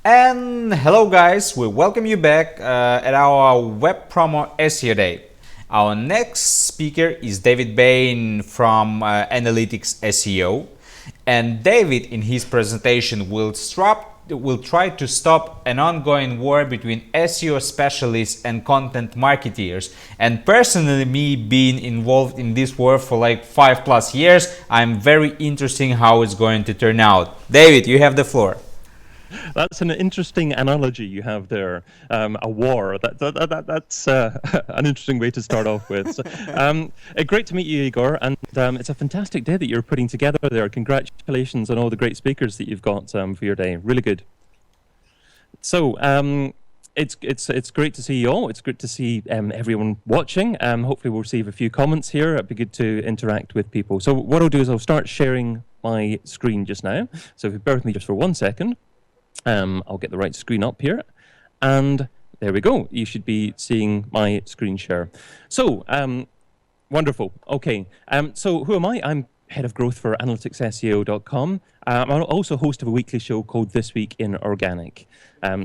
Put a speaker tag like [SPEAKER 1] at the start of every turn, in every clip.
[SPEAKER 1] And hello guys, we welcome you back at our Web Promo SEO Day. Our next speaker is David Bain from Analytics SEO. And David in his presentation will try to stop an ongoing war between SEO specialists and content marketeers. And personally, me being involved in this war for like 5+ years, I'm very interested in how it's going to turn out. David, you have the floor.
[SPEAKER 2] That's an interesting analogy you have there. A war. That's an interesting way to start off with. So, great to meet you, Igor. And it's a fantastic day that you're putting together there. Congratulations on all the great speakers that you've got for your day. Really good. So it's great to see you all. It's great to see everyone watching. Hopefully we'll receive a few comments here. It'd be good to interact with people. So what I'll do is I'll start sharing my screen just now. So if you bear with me just for 1 second. I'll get the right screen up here, and there we go. You should be seeing my screen share. So, wonderful. Okay, so who am I? I'm head of growth for analyticsseo.com. I'm also host of a weekly show called This Week in Organic.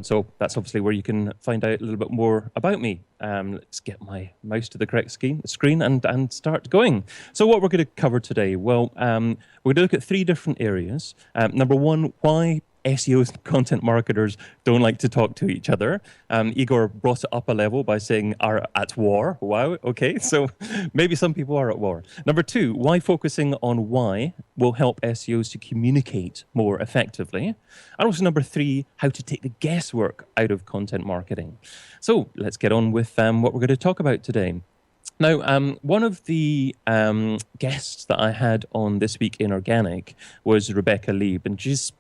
[SPEAKER 2] So that's obviously where you can find out a little bit more about me. Let's get my mouse to the correct screen and start going. So what we're going to cover today? Well, we're going to look at 3 different areas. Number 1, why SEOs and content marketers don't like to talk to each other. Igor brought it up a level by saying are at war. Wow, okay, so maybe some people are at war. Number 2, why focusing on why will help SEOs to communicate more effectively. And also number 3, how to take the guesswork out of content marketing. So let's get on with what we're going to talk about today. Now, one of the guests that I had on This Week in Organic was Rebecca Lieb, and she's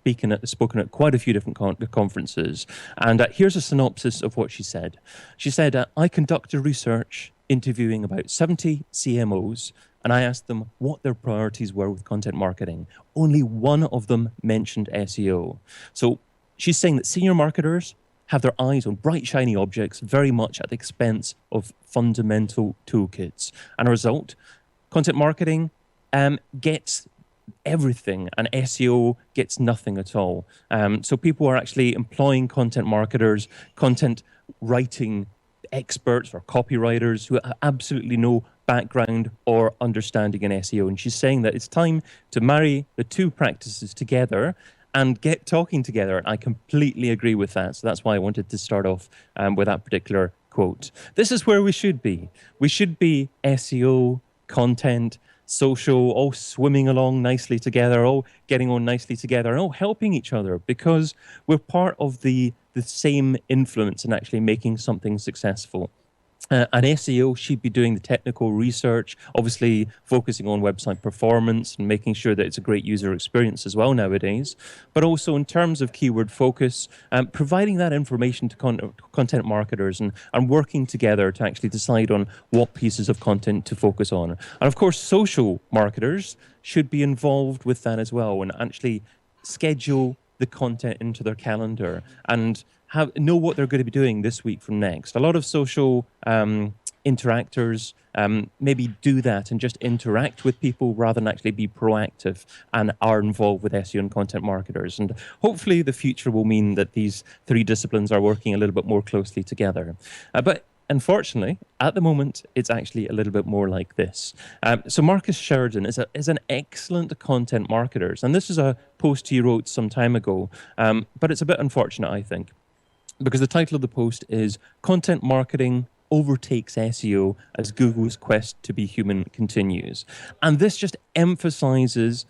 [SPEAKER 2] spoken at quite a few different conferences. And here's a synopsis of what she said. She said, I conducted research interviewing about 70 CMOs, and I asked them what their priorities were with content marketing. Only one of them mentioned SEO. So she's saying that senior marketers have their eyes on bright, shiny objects very much at the expense of fundamental toolkits. And a result, content marketing gets everything and SEO gets nothing at all. So people are actually employing content marketers, content writing experts or copywriters who have absolutely no background or understanding in SEO. And she's saying that it's time to marry the 2 practices together and get talking together. I completely agree with that. So that's why I wanted to start off with that particular quote. This is where we should be. We should be SEO, content, social, all swimming along nicely together, all getting on nicely together, and all helping each other because we're part of the same influence in actually making something successful. An SEO should be doing the technical research, obviously focusing on website performance and making sure that it's a great user experience as well nowadays. But also in terms of keyword focus, providing that information to content marketers and working together to actually decide on what pieces of content to focus on. And of course, social marketers should be involved with that as well and actually schedule the content into their calendar and know what they're going to be doing this week from next. A lot of social interactors maybe do that and just interact with people rather than actually be proactive and are involved with SEO and content marketers. And hopefully the future will mean that these 3 disciplines are working a little bit more closely together. But unfortunately, at the moment, it's actually a little bit more like this. So Marcus Sheridan is an excellent content marketer. And this is a post he wrote some time ago, but it's a bit unfortunate, I think, because the title of the post is Content Marketing Overtakes SEO as Google's Quest to be Human Continues. And this just emphasizes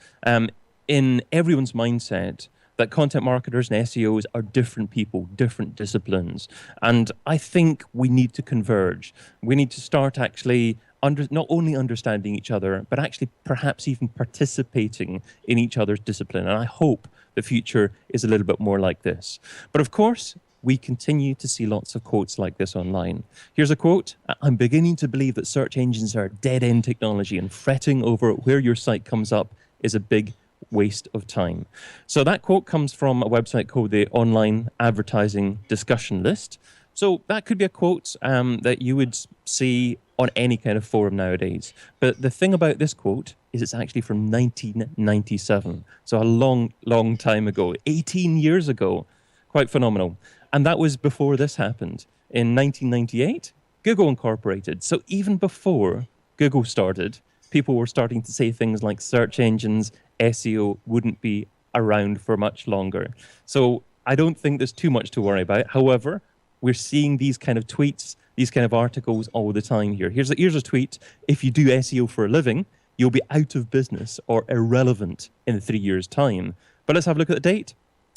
[SPEAKER 2] in everyone's mindset that content marketers and SEOs are different people, different disciplines. And I think we need to converge. We need to start actually not only understanding each other, but actually perhaps even participating in each other's discipline. And I hope the future is a little bit more like this. But of course, we continue to see lots of quotes like this online. Here's a quote: I'm beginning to believe that search engines are dead-end technology and fretting over where your site comes up is a big waste of time. So that quote comes from a website called the Online Advertising Discussion List. So that could be a quote that you would see on any kind of forum nowadays. But the thing about this quote is it's actually from 1997. So a long, long time ago, 18 years ago. quite phenomenal. And that was before this happened. In 1998, Google incorporated. So even before Google started, people were starting to say things like search engines, SEO wouldn't be around for much longer. So I don't think there's too much to worry about. However, we're seeing these kind of tweets, these kind of articles all the time here. Here's a tweet. If you do SEO for a living, you'll be out of business or irrelevant in 3 years' time. But let's have a look at the date.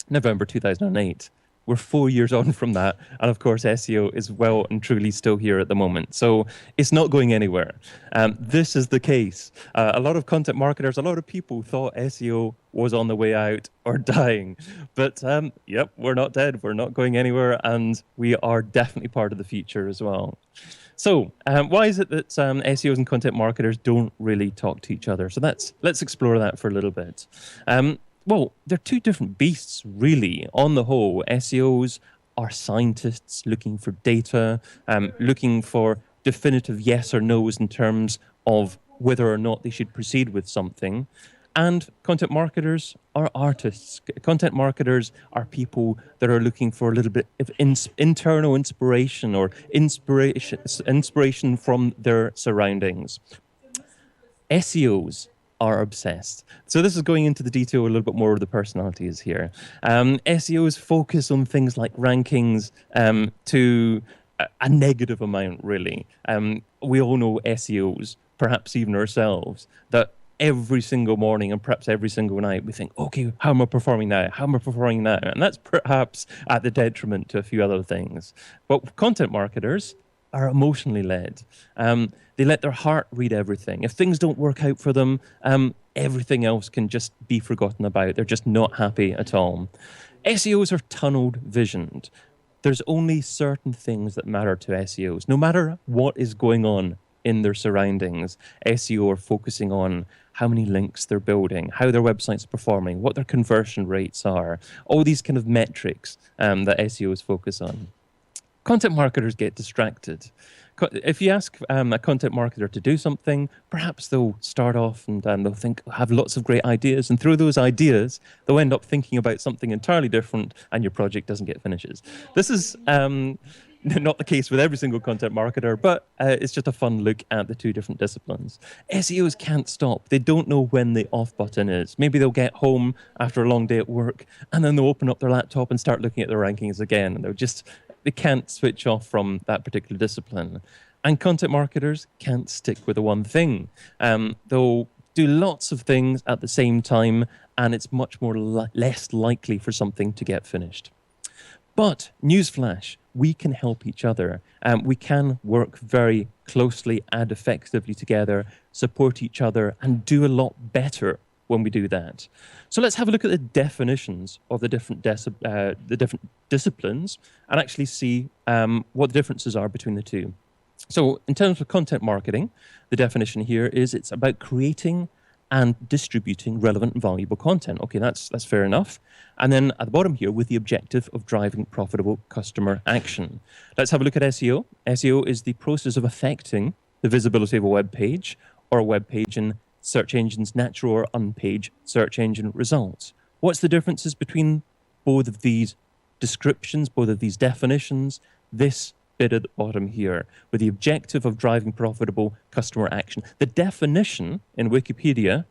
[SPEAKER 2] November 2008. We're 4 years on from that. And of course, SEO is well and truly still here at the moment. So it's not going anywhere. This is the case. A lot of content marketers, a lot of people thought SEO was on the way out or dying. But yep, we're not dead. We're not going anywhere. And we are definitely part of the future as well. So why is it that SEOs and content marketers don't really talk to each other? So let's explore that for a little bit. Well, they're two different beasts, really. On the whole, SEOs are scientists looking for data, looking for definitive yes or no's in terms of whether or not they should proceed with something. And content marketers are artists. Content marketers are people that are looking for a little bit of internal inspiration or inspiration from their surroundings. SEOs are obsessed. So this is going into the detail a little bit more of the personalities here. SEOs focus on things like rankings to a negative amount, really. We all know SEOs, perhaps even ourselves, that every single morning and perhaps every single night we think, okay, how am I performing now? How am I performing now? And that's perhaps at the detriment to a few other things. But content marketers are emotionally led. They let their heart read everything. If things don't work out for them, everything else can just be forgotten about. They're just not happy at all. SEOs are tunneled visioned. There's only certain things that matter to SEOs. No matter what is going on in their surroundings, SEO are focusing on how many links they're building, how their website's performing, what their conversion rates are, all these kind of metrics that SEOs focus on. Content marketers get distracted. If you ask a content marketer to do something, perhaps they'll start off and they'll have lots of great ideas, and through those ideas, they'll end up thinking about something entirely different, and your project doesn't get finishes. This is not the case with every single content marketer, but it's just a fun look at the two different disciplines. SEOs can't stop. They don't know when the off button is. Maybe they'll get home after a long day at work, and then they'll open up their laptop and start looking at their rankings again, and they can't switch off from that particular discipline. And content marketers can't stick with the one thing. They'll do lots of things at the same time, and it's much more less likely for something to get finished. But newsflash, we can help each other. We can work very closely and effectively together, support each other, and do a lot better when we do that. So let's have a look at the definitions of the different disciplines and actually see what the differences are between the two. So in terms of content marketing, the definition here is it's about creating and distributing relevant and valuable content. Okay, that's fair enough. And then at the bottom here, with the objective of driving profitable customer action. Let's have a look at SEO. SEO is the process of affecting the visibility of a web page or a web page in search engines' natural or unpage search engine results. What's the differences between both of these descriptions, both of these definitions? This bit at the bottom here, with the objective of driving profitable customer action. The definition in Wikipedia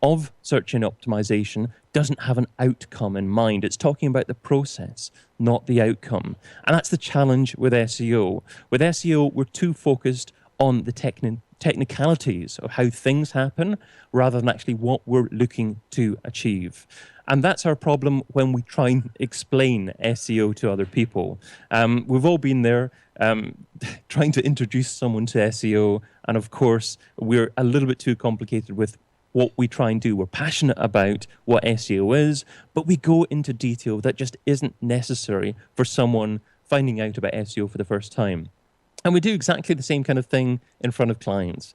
[SPEAKER 2] of search engine optimization doesn't have an outcome in mind. It's talking about the process, not the outcome. And that's the challenge with SEO. With SEO, we're too focused on the technicalities of how things happen rather than actually what we're looking to achieve. And that's our problem when we try and explain SEO to other people. We've all been there trying to introduce someone to SEO. And of course, we're a little bit too complicated with what we try and do. We're passionate about what SEO is, but we go into detail that just isn't necessary for someone finding out about SEO for the first time. And we do exactly the same kind of thing in front of clients.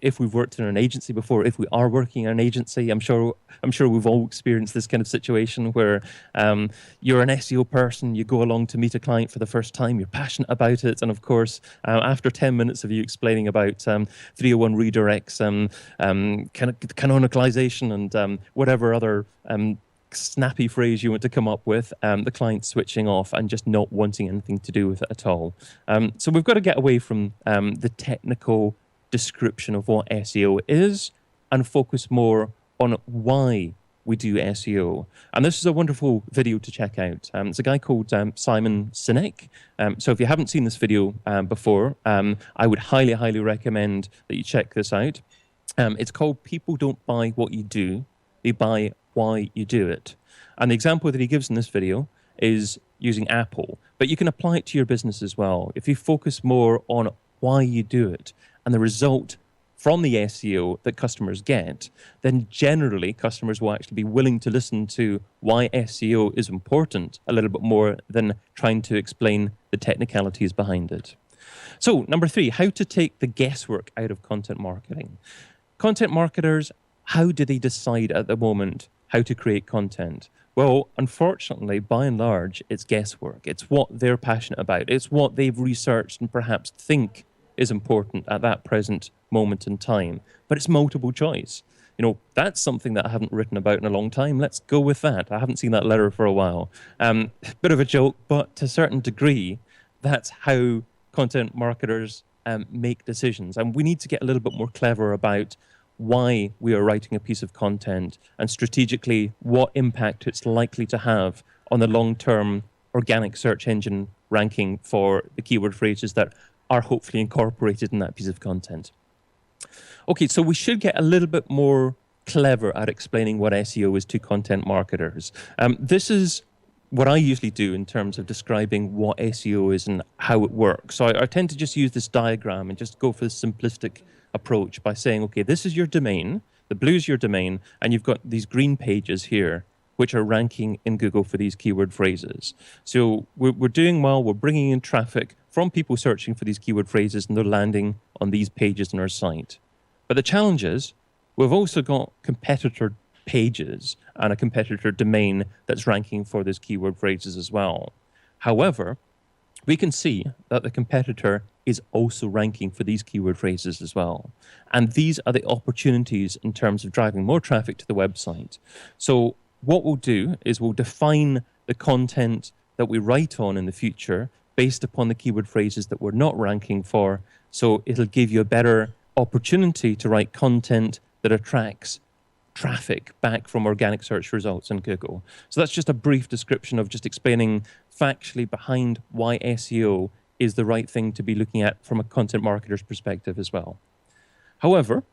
[SPEAKER 2] If we've worked in an agency before, if we are working in an agency, I'm sure we've all experienced this kind of situation where you're an SEO person, you go along to meet a client for the first time, you're passionate about it, and of course, after 10 minutes of you explaining about 301 redirects, canonicalization, and whatever other snappy phrase you want to come up with, the client switching off and just not wanting anything to do with it at all. So we've got to get away from the technical description of what SEO is and focus more on why we do SEO. And this is a wonderful video to check out. It's a guy called Simon Sinek. So if you haven't seen this video before, I would highly, highly recommend that you check this out. It's called People Don't Buy What You Do, They Buy Why You Do It. And the example that he gives in this video is using Apple, but you can apply it to your business as well. If you focus more on why you do it and the result from the SEO that customers get, then generally customers will actually be willing to listen to why SEO is important a little bit more than trying to explain the technicalities behind it. So, number 3, how to take the guesswork out of content marketing. Content marketers, how do they decide at the moment how to create content? Well, unfortunately, by and large, it's guesswork. It's what they're passionate about. It's what they've researched and perhaps think is important at that present moment in time. But it's multiple choice. You know, that's something that I haven't written about in a long time. Let's go with that. I haven't seen that letter for a while. Bit of a joke, but to a certain degree, that's how content marketers make decisions. And we need to get a little bit more clever about why we are writing a piece of content and strategically what impact it's likely to have on the long-term organic search engine ranking for the keyword phrases that are hopefully incorporated in that piece of content. Okay, so we should get a little bit more clever at explaining what SEO is to content marketers. This is what I usually do in terms of describing what SEO is and how it works. So I tend to just use this diagram and just go for the simplistic approach by saying, okay, this is your domain, the blue is your domain, and you've got these green pages here which are ranking in Google for these keyword phrases. So we're doing well, we're bringing in traffic from people searching for these keyword phrases, and they're landing on these pages on our site. But the challenge is, we've also got competitor pages and a competitor domain that's ranking for those keyword phrases as well. However, we can see that the competitor is also ranking for these keyword phrases as well. And these are the opportunities in terms of driving more traffic to the website. So what we'll do is we'll define the content that we write on in the future based upon the keyword phrases that we're not ranking for. So it'll give you a better opportunity to write content that attracts traffic back from organic search results in Google. So that's just a brief description of just explaining factually behind why SEO is the right thing to be looking at from a content marketer's perspective as well. However,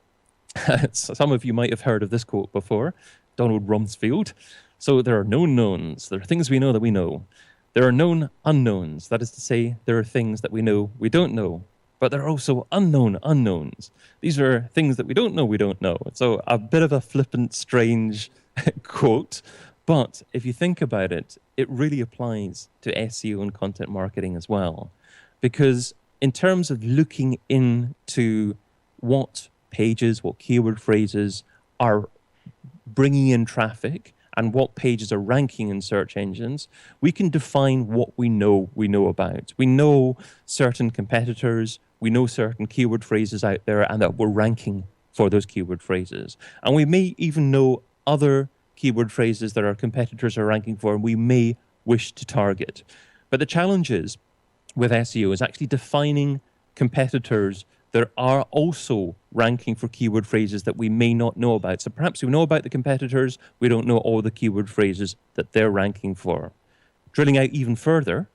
[SPEAKER 2] some of you might have heard of this quote before, Donald Rumsfeld. So there are known knowns. There are things we know that we know. There are known unknowns. That is to say, there are things that we know we don't know. But there are also unknown unknowns. These are things that we don't know. So a bit of a flippant, strange quote. But if you think about it, it really applies to SEO and content marketing as well. Because in terms of looking into what pages, what keyword phrases are bringing in traffic and what pages are ranking in search engines, we can define what we know about. We know certain competitors, we know certain keyword phrases out there and that we're ranking for those keyword phrases. And we may even know other keyword phrases that our competitors are ranking for and we may wish to target. But the challenge is with SEO is actually defining competitors that are also ranking for keyword phrases that we may not know about. So perhaps we know about the competitors, we don't know all the keyword phrases that they're ranking for. Drilling out even further,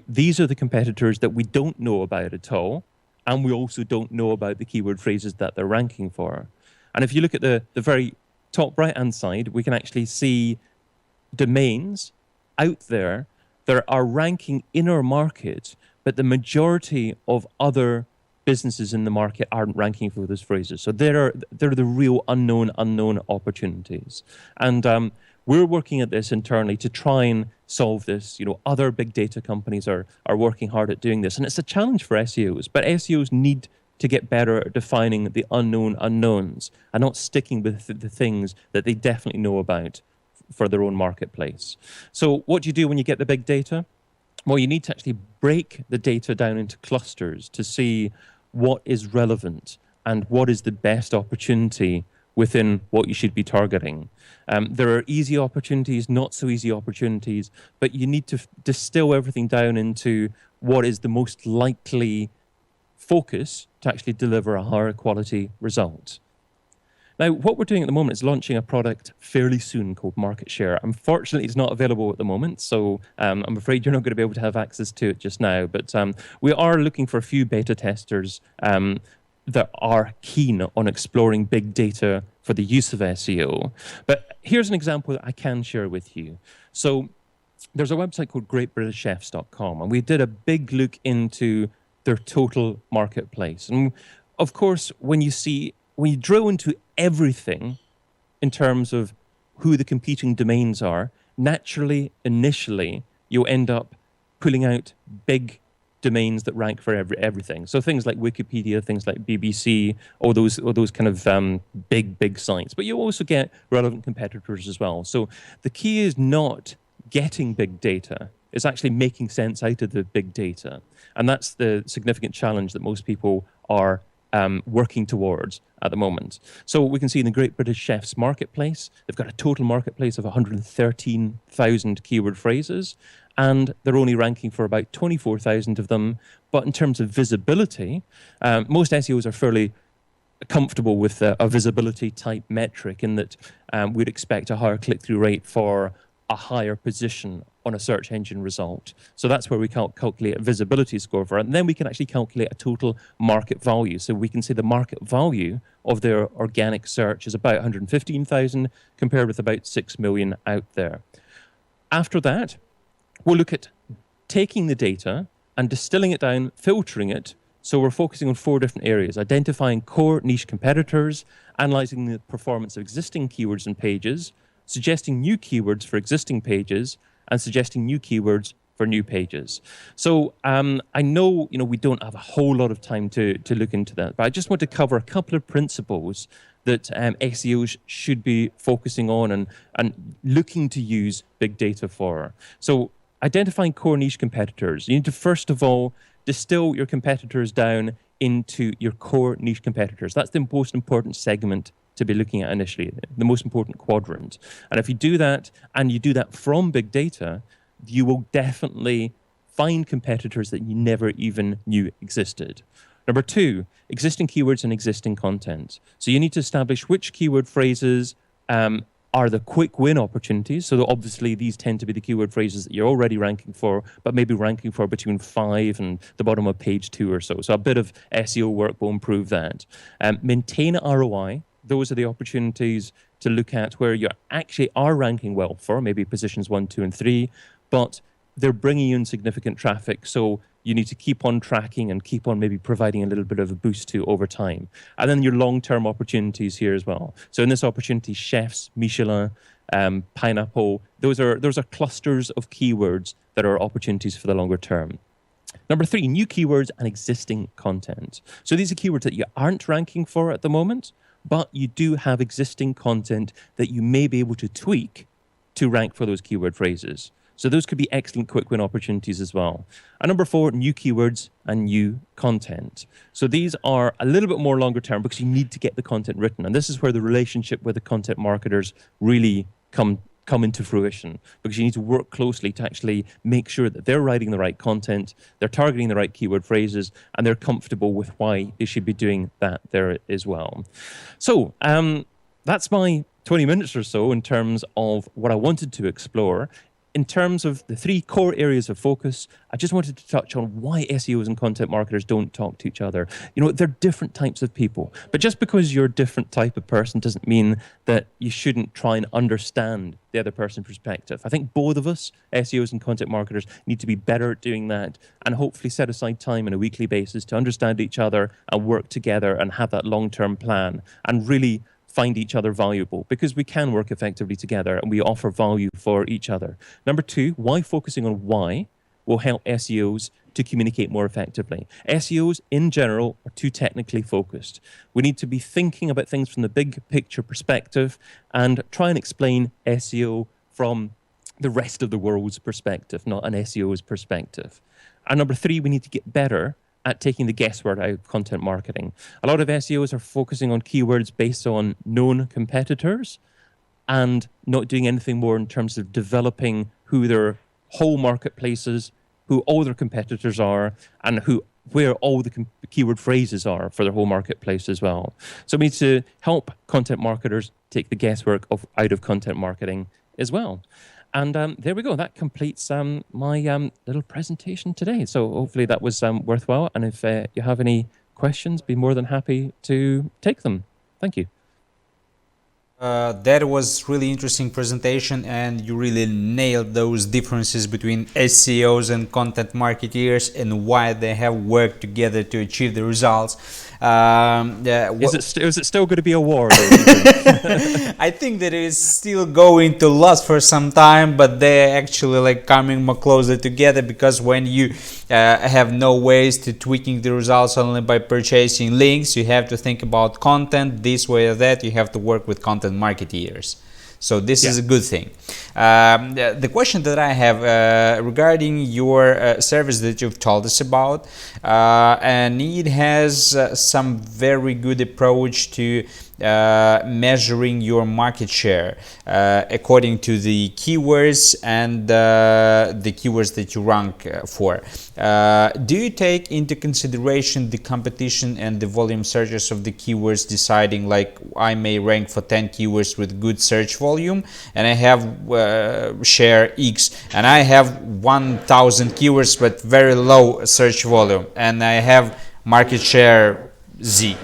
[SPEAKER 2] these are the competitors that we don't know about at all, and we also don't know about the keyword phrases that they're ranking for. And if you look at the very top right-hand side, we can actually see domains out there that are ranking in our market, but the majority of other businesses in the market aren't ranking for those phrases. So they're the real unknown opportunities. And we're working at this internally to try and solve this. You know, other big data companies are working hard at doing this. And it's a challenge for SEOs, but SEOs need to get better at defining the unknown unknowns and not sticking with the things that they definitely know about for their own marketplace. So what do you do when you get the big data? Well, you need to actually break the data down into clusters to see what is relevant and what is the best opportunity within what you should be targeting. There are easy opportunities, not so easy opportunities, but you need to distill everything down into what is the most likely focus to actually deliver a higher quality result. Now, what we're doing at the moment is launching a product fairly soon called Market Share. Unfortunately, it's not available at the moment, so I'm afraid you're not going to be able to have access to it just now. But we are looking for a few beta testers that are keen on exploring big data for the use of SEO. But here's an example that I can share with you. So there's a website called greatbritishchefs.com, and we did a big look into their total marketplace. And of course, when you drill into everything in terms of who the competing domains are, naturally, initially, you'll end up pulling out big domains that rank for everything. So things like Wikipedia, things like BBC, all those kind of big sites. But you also get relevant competitors as well. So the key is not getting big data. It's actually making sense out of the big data. And that's the significant challenge that most people are working towards at the moment. So we can see in the Great British Chefs marketplace, they've got a total marketplace of 113,000 keyword phrases, and they're only ranking for about 24,000 of them. But in terms of visibility, most SEOs are fairly comfortable with a visibility type metric in that we'd expect a higher click-through rate for a higher position on a search engine result. So that's where we calculate a visibility score for it. And then we can actually calculate a total market value. So we can say the market value of their organic search is about 115,000 compared with about 6 million out there. After that, we'll look at taking the data and distilling it down, filtering it. So we're focusing on 4 different areas: identifying core niche competitors, analyzing the performance of existing keywords and pages, suggesting new keywords for existing pages, and suggesting new keywords for new pages. So I know we don't have a whole lot of time to look into that, but I just want to cover a couple of principles that SEOs should be focusing on and looking to use big data for. So identifying core niche competitors. You need to first of all distill your competitors down into your core niche competitors. That's the most important segment to be looking at initially, the most important quadrant. And if you do that, and you do that from big data, you will definitely find competitors that you never even knew existed. Number 2, existing keywords and existing content. So you need to establish which keyword phrases are the quick win opportunities. So obviously these tend to be the keyword phrases that you're already ranking for, but maybe ranking for between 5 and the bottom of page 2 or so. So a bit of SEO work will improve that. Maintain ROI. Those are the opportunities to look at where you actually are ranking well for, maybe positions 1, 2, and 3, but they're bringing in significant traffic. So you need to keep on tracking and keep on maybe providing a little bit of a boost to over time. And then your long-term opportunities here as well. So in this opportunity, chefs, Michelin, pineapple, those are clusters of keywords that are opportunities for the longer term. Number 3, new keywords and existing content. So these are keywords that you aren't ranking for at the moment, but you do have existing content that you may be able to tweak to rank for those keyword phrases. So those could be excellent quick win opportunities as well. And number 4, new keywords and new content. So these are a little bit more longer term because you need to get the content written. And this is where the relationship with the content marketers really come into fruition, because you need to work closely to actually make sure that they're writing the right content, they're targeting the right keyword phrases, and they're comfortable with why they should be doing that there as well. So that's my 20 minutes or so in terms of what I wanted to explore. In terms of the 3 core areas of focus, I just wanted to touch on why SEOs and content marketers don't talk to each other. They're different types of people, but just because you're a different type of person doesn't mean that you shouldn't try and understand the other person's perspective. I think both of us, SEOs and content marketers, need to be better at doing that and hopefully set aside time on a weekly basis to understand each other and work together and have that long-term plan and really find each other valuable, because we can work effectively together and we offer value for each other. Number 2, why focusing on why will help SEOs to communicate more effectively. SEOs in general are too technically focused. We need to be thinking about things from the big picture perspective and try and explain SEO from the rest of the world's perspective, not an SEO's perspective. And number 3, we need to get better at taking the guesswork out of content marketing. A lot of SEOs are focusing on keywords based on known competitors and not doing anything more in terms of developing who their whole marketplace is, who all their competitors are, and where all the keyword phrases are for their whole marketplace as well. So we need to help content marketers take the guesswork out of content marketing as well. And there we go. That completes my little presentation today. So hopefully that was worthwhile. And if you have any questions, be more than happy to take them. Thank you.
[SPEAKER 1] That was really interesting presentation, and you really nailed those differences between SEOs and content marketeers and why they have worked together to achieve the results.
[SPEAKER 2] Is it still going to be a war?
[SPEAKER 1] I think that it is still going to last for some time, but they're actually like coming more closer together, because when you have no ways to tweaking the results only by purchasing links, you have to think about content this way or that. You have to work with content marketeers. So this is a good thing. The question that I have regarding your service that you've told us about, and it has some very good approach to measuring your market share according to the keywords and the keywords that you rank for. Do you take into consideration the competition and the volume searches of the keywords, deciding like I may rank for 10 keywords with good search volume and I have share X, and I have 1,000 keywords but very low search volume and I have market share Z?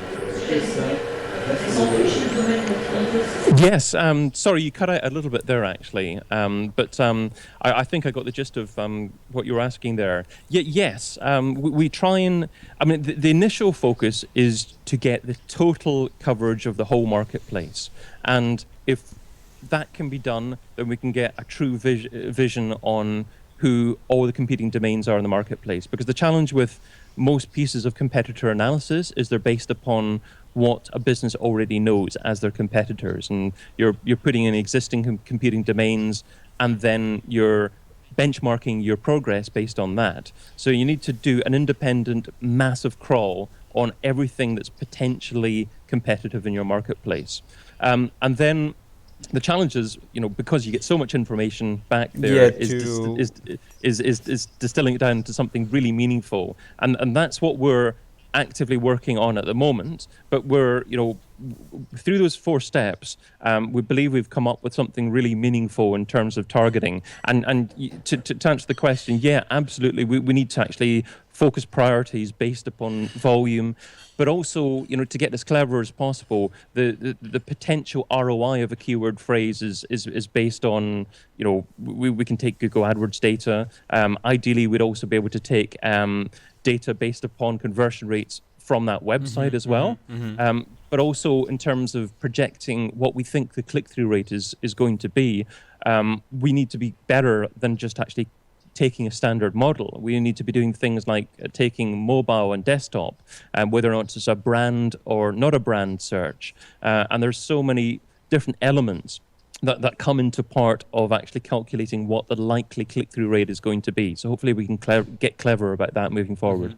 [SPEAKER 2] Yes, sorry, you cut out a little bit there actually, but I think I got the gist of what you were asking there. Yes, we try and, I mean, the initial focus is to get the total coverage of the whole marketplace, and if that can be done, then we can get a true vision on who all the competing domains are in the marketplace. Because the challenge with most pieces of competitor analysis is they're based upon what a business already knows as their competitors, and you're putting in existing competing domains, and then you're benchmarking your progress based on that. So you need to do an independent massive crawl on everything that's potentially competitive in your marketplace, and then the challenge is, you know, because you get so much information back there, is distilling it down to something really meaningful, and that's what we're actively working on at the moment. But we're, you know, through those 4 steps, we believe we've come up with something really meaningful in terms of targeting. And to answer the question, yeah, absolutely, we need to actually focus priorities based upon volume, but also, you know, to get as clever as possible, the potential ROI of a keyword phrase is based on, you know, we can take Google AdWords data. Ideally, we'd also be able to take data based upon conversion rates from that website as well. But also in terms of projecting what we think the click-through rate is going to be, we need to be better than just actually taking a standard model. We need to be doing things like taking mobile and desktop, whether or not it's a brand or not a brand search. And there's so many different elements that come into part of actually calculating what the likely click-through rate is going to be. So hopefully we can get clever about that moving forward.